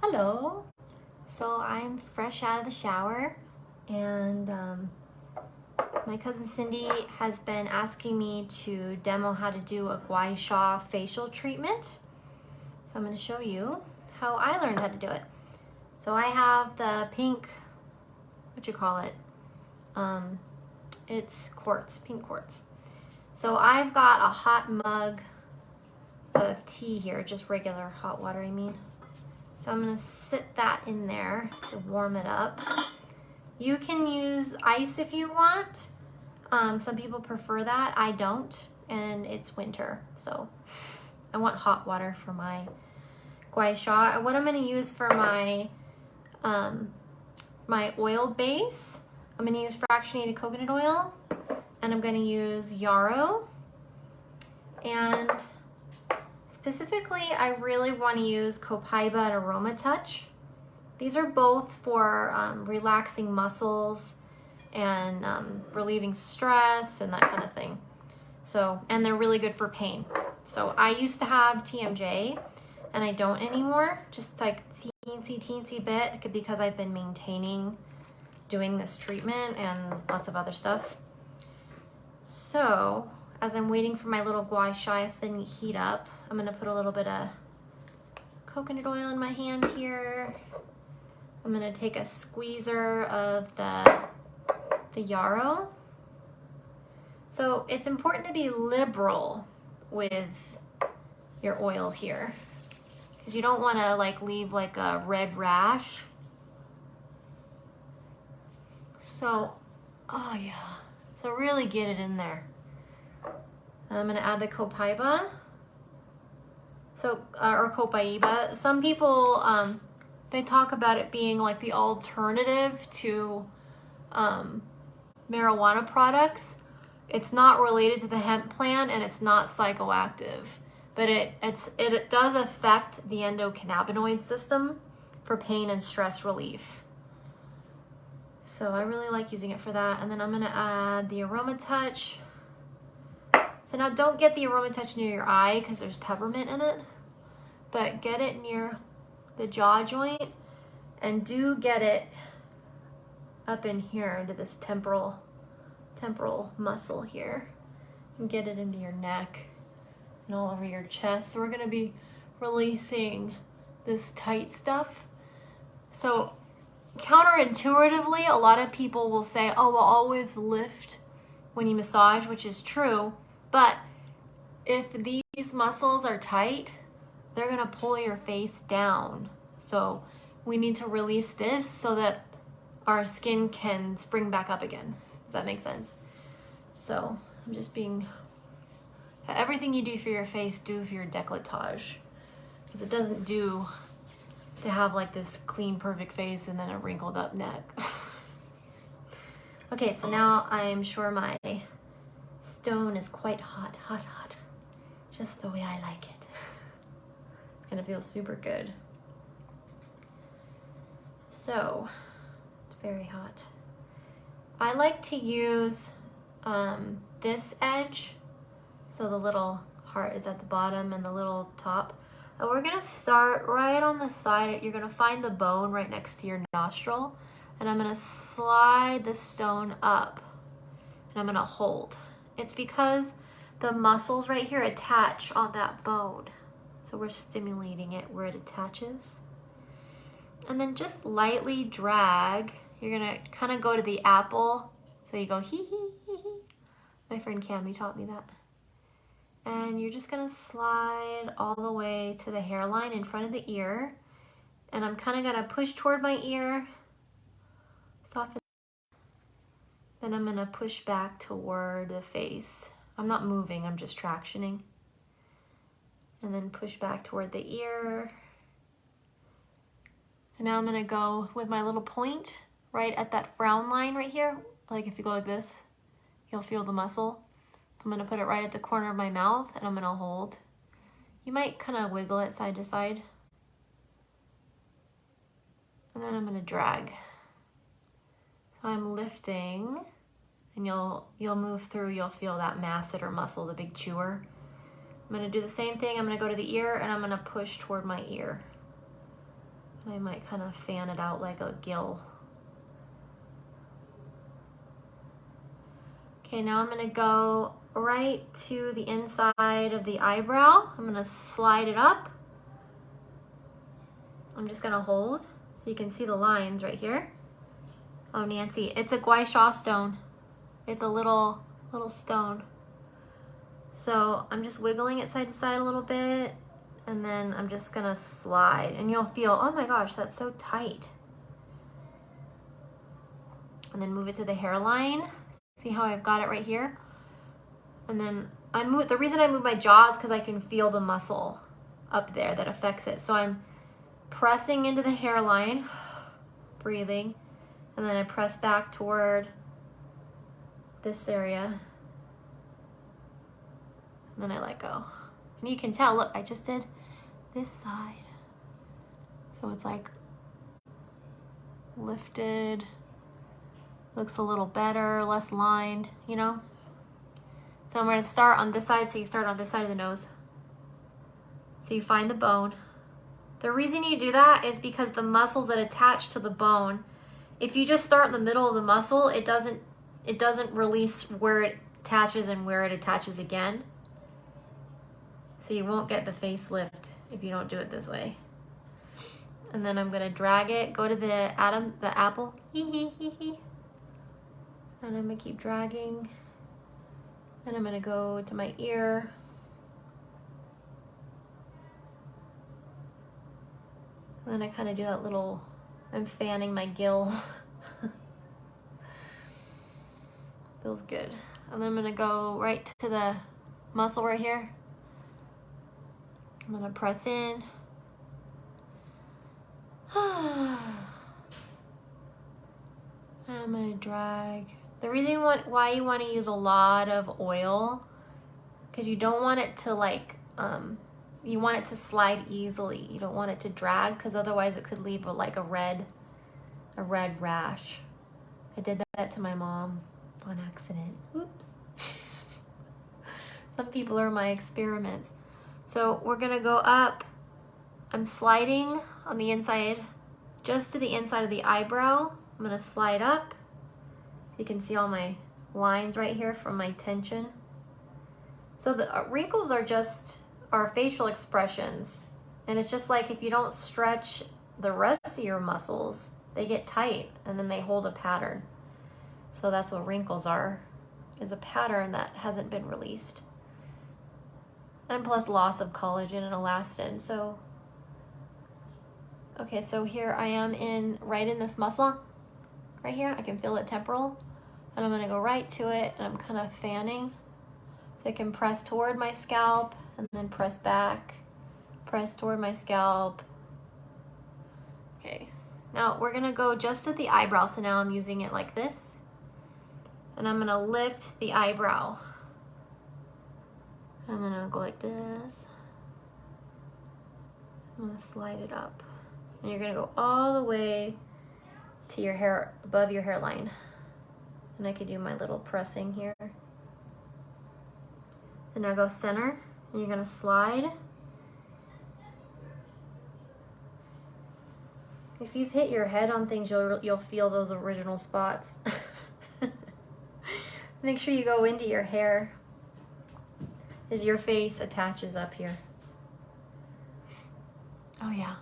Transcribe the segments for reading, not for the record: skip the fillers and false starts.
Hello. So I'm fresh out of the shower, and my cousin Cindy has been asking me to demo how to do a Gua Sha facial treatment. So I'm going to show you how I learned how to do it. So I have the pink, what you call it? It's quartz, pink quartz. So I've got a hot mug of tea here, just regular hot water, I mean. So I'm gonna sit that in there to warm it up. You can use ice if you want. Some people prefer that. I don't, and it's winter, so I want hot water for my Gua Sha. What I'm gonna use for my my oil base, I'm gonna use fractionated coconut oil, and I'm gonna use yarrow. And specifically, I really want to use copaiba and aroma touch. These are both for relaxing muscles and relieving stress and that kind of thing. So, and they're really good for pain. So I used to have TMJ and I don't anymore, just like teensy bit, because I've been maintaining doing this treatment and lots of other stuff. So as I'm waiting for my little Gua Sha thing to heat up, I'm gonna put a little bit of coconut oil in my hand here. I'm gonna take a squeezer of the yarrow. So it's important to be liberal with your oil here, because you don't wanna like leave like a red rash. So, oh yeah, so really get it in there. I'm gonna add the copaiba. So, or copaiba. Some people, they talk about it being like the alternative to marijuana products. It's not related to the hemp plant and it's not psychoactive, but it does affect the endocannabinoid system for pain and stress relief. So I really like using it for that. And then I'm gonna add the aroma touch. So now don't get the aroma touch near your eye because there's peppermint in it, but get it near the jaw joint, and do get it up in here into this temporal muscle here, and get it into your neck and all over your chest. So we're gonna be releasing this tight stuff. So counterintuitively, a lot of people will say, oh, we'll always lift when you massage, which is true. But if these muscles are tight, they're gonna pull your face down. So we need to release this so that our skin can spring back up again. Does that make sense? So I'm just being, everything you do for your face, do for your décolletage. Because it doesn't do to have like this clean, perfect face and then a wrinkled up neck. Okay, so now I'm sure my stone is quite hot, just the way I like it. It's gonna feel super good. So, it's very hot. I like to use this edge, so the little heart is at the bottom and the little top. And we're gonna start right on the side. You're gonna find the bone right next to your nostril, and I'm gonna slide the stone up, and I'm gonna hold. It's because the muscles right here attach on that bone. So we're stimulating it where it attaches. And then just lightly drag. You're gonna kind of go to the apple. So you go hee hee hee hee. My friend Cami taught me that. And you're just gonna slide all the way to the hairline in front of the ear. And I'm kind of gonna push toward my ear. Soften. Then I'm gonna push back toward the face. I'm not moving, I'm just tractioning. And then push back toward the ear. So now I'm gonna go with my little point right at that frown line right here. Like if you go like this, you'll feel the muscle. I'm gonna put it right at the corner of my mouth, and I'm gonna hold. You might kind of wiggle it side to side. And then I'm gonna drag. So I'm lifting, and you'll move through, you'll feel that masseter muscle, the big chewer. I'm gonna do the same thing. I'm gonna go to the ear, and I'm gonna push toward my ear. And I might kind of fan it out like a gill. Okay, now I'm gonna go right to the inside of the eyebrow. I'm gonna slide it up. I'm just gonna hold so you can see the lines right here. Oh, Nancy, it's a Gua Sha stone. It's a little stone. So I'm just wiggling it side to side a little bit, and then I'm just gonna slide, and you'll feel, oh my gosh, that's so tight. And then move it to the hairline. See how I've got it right here? And then the reason I move my jaw is because I can feel the muscle up there that affects it. So I'm pressing into the hairline, breathing, and then I press back toward this area. And then I let go. And you can tell, look, I just did this side. So it's like lifted, looks a little better, less lined, you know? So I'm gonna start on this side, so you start on this side of the nose. So you find the bone. The reason you do that is because the muscles that attach to the bone, if you just start in the middle of the muscle, it doesn't release where it attaches and where it attaches again. So you won't get the facelift if you don't do it this way. And then I'm gonna drag it, go to the apple, and I'm gonna keep dragging. And I'm gonna go to my ear. And then I kind of do that little, I'm fanning my gill. Feels good. And then I'm gonna go right to the muscle right here. I'm gonna press in. I'm gonna drag. The reason why you want to use a lot of oil, because you don't want it to like, you want it to slide easily. You don't want it to drag, because otherwise it could leave like a red rash. I did that to my mom on accident. Oops. Some people are my experiments. So we're gonna go up. I'm sliding on the inside, just to the inside of the eyebrow. I'm gonna slide up. So you can see all my lines right here from my tension. So the wrinkles are just our facial expressions. And it's just like if you don't stretch the rest of your muscles, they get tight and then they hold a pattern. So that's what wrinkles are, is a pattern that hasn't been released. And plus loss of collagen and elastin. So, okay, so here I am right in this muscle, right here. I can feel it temporal. And I'm gonna go right to it, and I'm kind of fanning. So I can press toward my scalp, and then press back, press toward my scalp. Okay, now we're gonna go just at the eyebrow. So now I'm using it like this. And I'm gonna lift the eyebrow. I'm gonna go like this. I'm gonna slide it up. And you're gonna go all the way to your hair, above your hairline. And I could do my little pressing here. So now go center, and you're gonna slide. If you've hit your head on things, you'll feel those original spots. Make sure you go into your hair, as your face attaches up here. Oh yeah.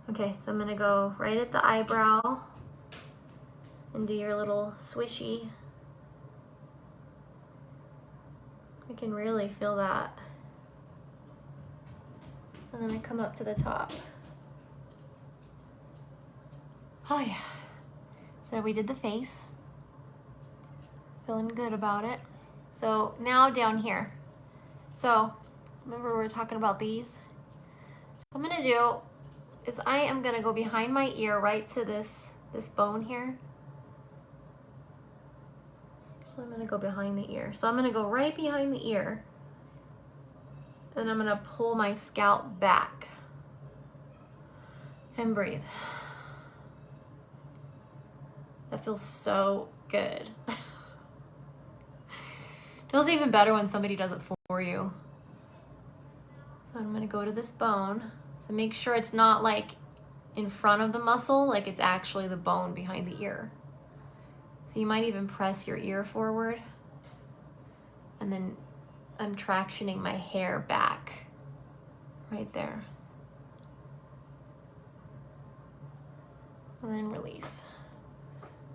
Okay, so I'm gonna go right at the eyebrow and do your little swishy. I can really feel that. And then I come up to the top. Oh yeah. So we did the face. Feeling good about it. So now down here. So remember we were talking about these? So what I'm gonna do is I am gonna go behind my ear right to this bone here. I'm gonna go behind the ear. So I'm gonna go right behind the ear, and I'm gonna pull my scalp back and breathe. That feels so good. Feels even better when somebody does it for you. So I'm gonna go to this bone. So make sure it's not like in front of the muscle, like it's actually the bone behind the ear. So you might even press your ear forward, and then I'm tractioning my hair back right there. And then release.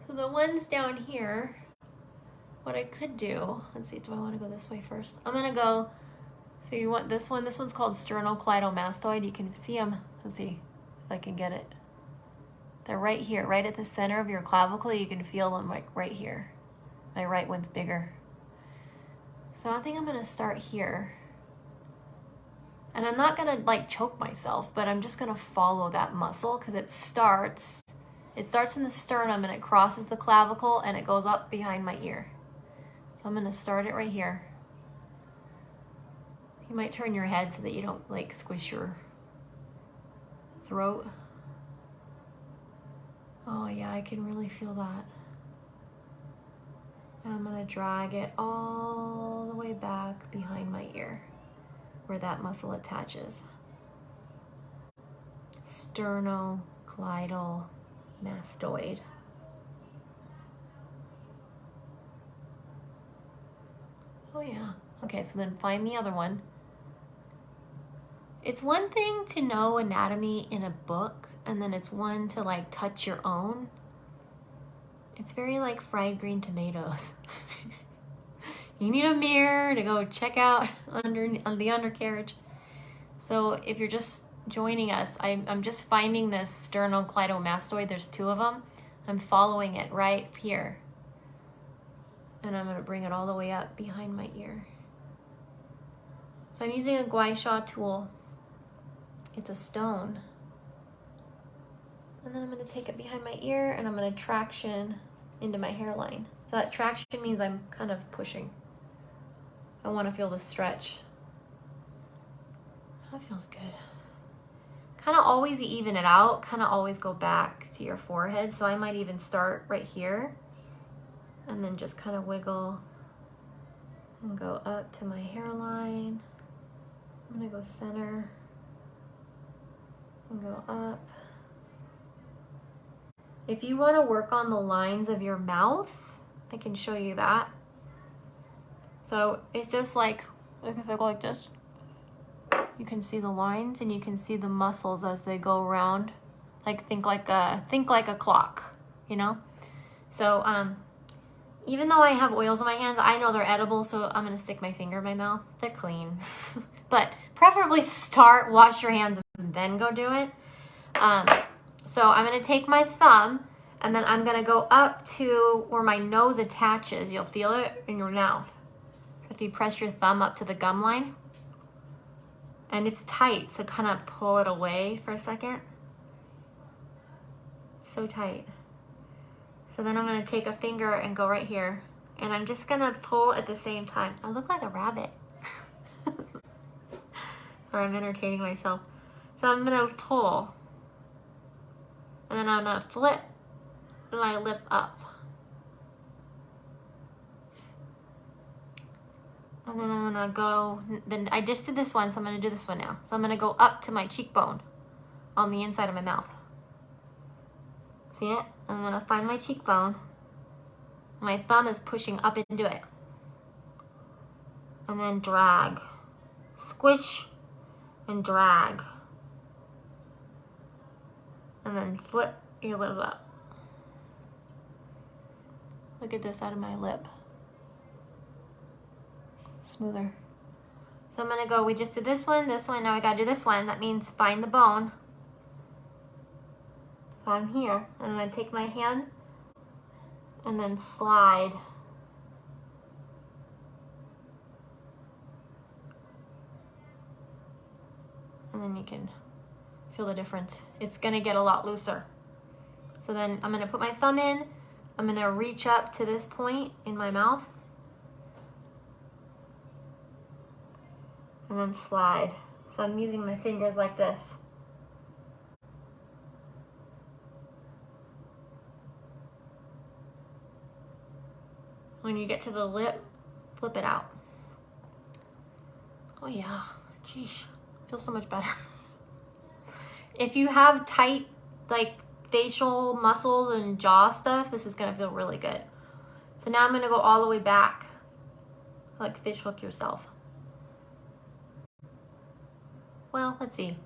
So the ones down here, what I could do, let's see, do I want to go this way first? I'm gonna go, so you want this one? This one's called sternocleidomastoid. You can see them, let's see if I can get it. They're right here, right at the center of your clavicle. You can feel them like right here. My right one's bigger. So I think I'm gonna start here. And I'm not gonna like choke myself, but I'm just gonna follow that muscle because it starts in the sternum and it crosses the clavicle and it goes up behind my ear. So I'm gonna start it right here. You might turn your head so that you don't like squish your throat. Oh yeah, I can really feel that. And I'm gonna drag it all the way back behind my ear where that muscle attaches. Sternocleidomastoid. Oh yeah. Okay, so then find the other one. It's one thing to know anatomy in a book, and then it's one to like touch your own. It's very like fried green tomatoes. You need a mirror to go check out on the undercarriage. So if you're just joining us, I'm just finding this sternocleidomastoid. There's two of them. I'm following it right here. And I'm gonna bring it all the way up behind my ear. So I'm using a Gua Sha tool. It's a stone. And then I'm gonna take it behind my ear and I'm gonna traction into my hairline. So that traction means I'm kind of pushing. I wanna feel the stretch. That feels good. Kind of always even it out, kind of always go back to your forehead. So I might even start right here and then just kind of wiggle and go up to my hairline. I'm gonna go center and go up. If you want to work on the lines of your mouth, I can show you that. So it's just like if I go like this, you can see the lines and you can see the muscles as they go around. Like think like a clock, you know? So even though I have oils on my hands, I know they're edible, so I'm gonna stick my finger in my mouth. They're clean. But preferably wash your hands and then go do it. So I'm gonna take my thumb and then I'm gonna go up to where my nose attaches. You'll feel it in your mouth. If you press your thumb up to the gum line, and it's tight, so kind of pull it away for a second. So tight. So then I'm gonna take a finger and go right here, and I'm just gonna pull at the same time. I look like a rabbit. Sorry, I'm entertaining myself. So I'm gonna pull, and then I'm gonna flip my lip up. And then I'm gonna go, then I just did this one, so I'm gonna do this one now. So I'm gonna go up to my cheekbone on the inside of my mouth. See it? I'm gonna find my cheekbone. My thumb is pushing up into it. And then drag. Squish and drag. And then flip your lip up. Look at this side of my lip. Smoother. So I'm gonna go, we just did this one, now we gotta do this one. That means find the bone. So I'm here, and I'm gonna take my hand and then slide. And then you can feel the difference. It's gonna get a lot looser. So then I'm gonna put my thumb in, I'm gonna reach up to this point in my mouth, and then slide. So I'm using my fingers like this. When you get to the lip, flip it out. Oh yeah, geez, feels so much better. If you have tight, like, facial muscles and jaw stuff, this is gonna feel really good. So now I'm gonna go all the way back, like fish hook yourself. Well, let's see.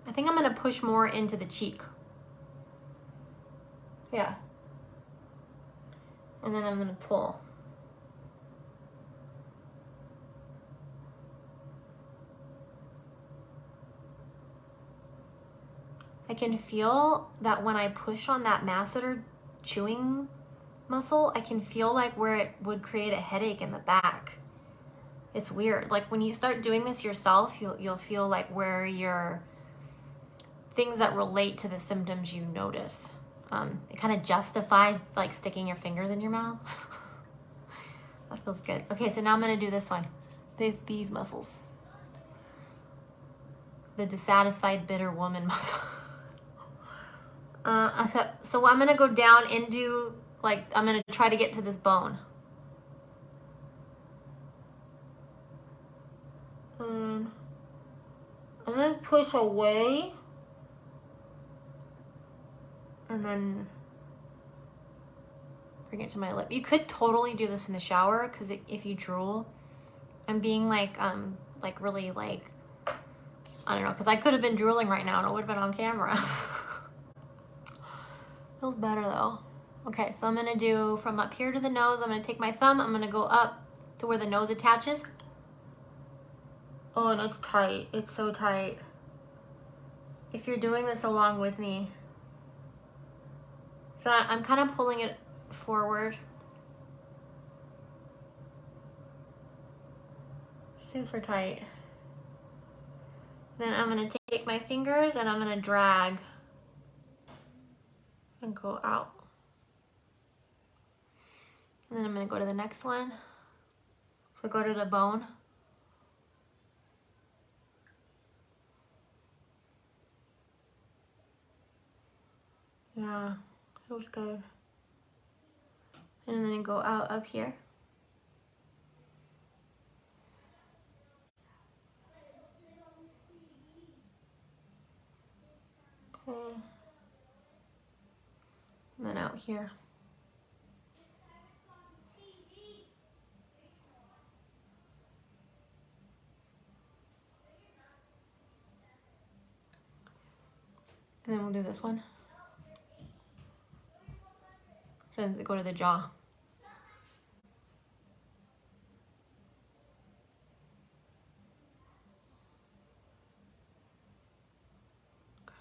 I think I'm gonna push more into the cheek. Yeah. And then I'm gonna pull. I can feel that when I push on that masseter chewing muscle, I can feel like where it would create a headache in the back. It's weird. Like when you start doing this yourself, you'll feel like where your things that relate to the symptoms you notice. It kind of justifies like sticking your fingers in your mouth. That feels good. Okay, so now I'm gonna do this one. These muscles. The dissatisfied, bitter woman muscle. So I'm gonna go down into, like, I'm gonna try to get to this bone. I'm gonna push away. And then bring it to my lip. You could totally do this in the shower, because if you drool, I'm being like really like, I don't know, because I could have been drooling right now and it would have been on camera. Feels better though. Okay, so I'm gonna do from up here to the nose. I'm gonna take my thumb, I'm gonna go up to where the nose attaches. Oh, and it's tight. It's so tight. If you're doing this along with me. So I'm kind of pulling it forward. Super tight. Then I'm gonna take my fingers and I'm gonna drag and go out. And then I'm gonna go to the next one. So go to the bone. Yeah, feels good. And then go out up here. Okay. And then out here. And then we'll do this one. So go to the jaw.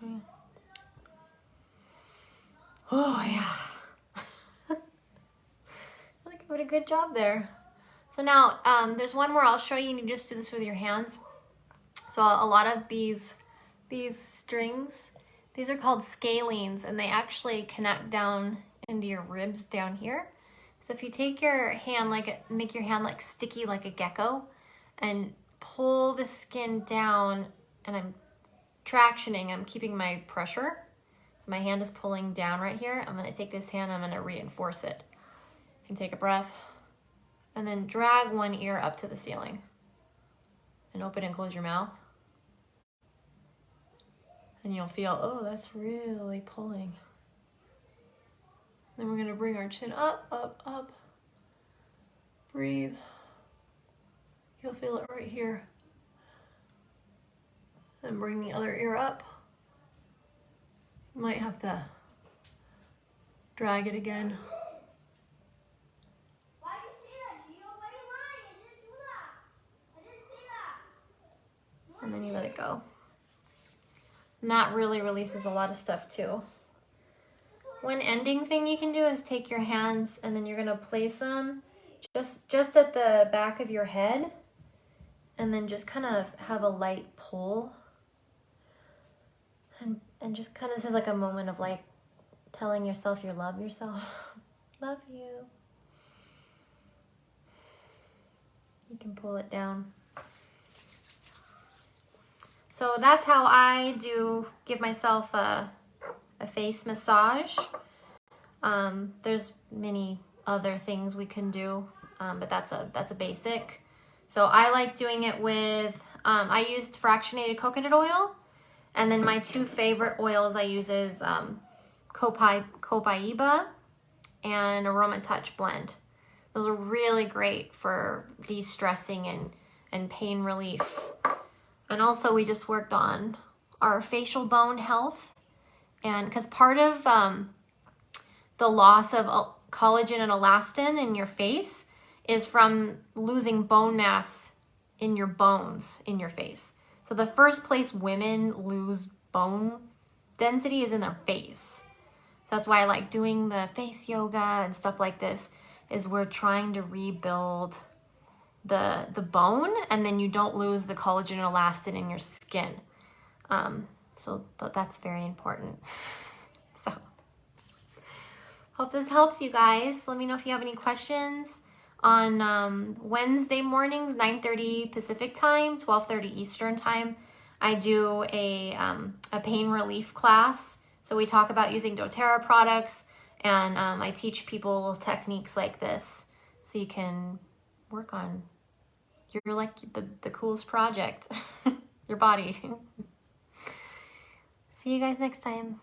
Okay. Oh yeah. Like, what a good job there. So now there's one more I'll show you, and you just do this with your hands. So a lot of these strings, these are called scalenes, and they actually connect down into your ribs down here. So if you take your hand, make your hand like sticky like a gecko, and pull the skin down, and I'm tractioning, I'm keeping my pressure. So my hand is pulling down right here. I'm gonna take this hand, I'm gonna reinforce it. And take a breath, and then drag one ear up to the ceiling. And open and close your mouth. And you'll feel, oh, that's really pulling. Then we're gonna bring our chin up, up, up. Breathe. You'll feel it right here. Then bring the other ear up. You might have to drag it again. Why did you say that, Gio? Why are you lying? I didn't do that. I didn't say that. And then you let it go. And that really releases a lot of stuff too. One ending thing you can do is take your hands, and then you're gonna place them just at the back of your head, and then just kind of have a light pull. And just kind of, this is like a moment of like telling yourself you love yourself. Love you. You can pull it down. So that's how I give myself a face massage. There's many other things we can do, but that's a basic. So I like doing it with, I used fractionated coconut oil, And then my two favorite oils I use is Copaiba and Aroma Touch Blend. Those are really great for de-stressing and pain relief. And also we just worked on our facial bone health. And because part of the loss of collagen and elastin in your face is from losing bone mass in your bones in your face. So the first place women lose bone density is in their face. So that's why I like doing the face yoga and stuff like this, is we're trying to rebuild the bone, and then you don't lose the collagen and elastin in your skin. So that's very important. So hope this helps you guys. Let me know if you have any questions. On Wednesday mornings, 9:30 Pacific time, 12:30 Eastern time, I do a pain relief class. So we talk about using doTERRA products, and I teach people techniques like this so you can work on you're like the coolest project, your body. See you guys next time.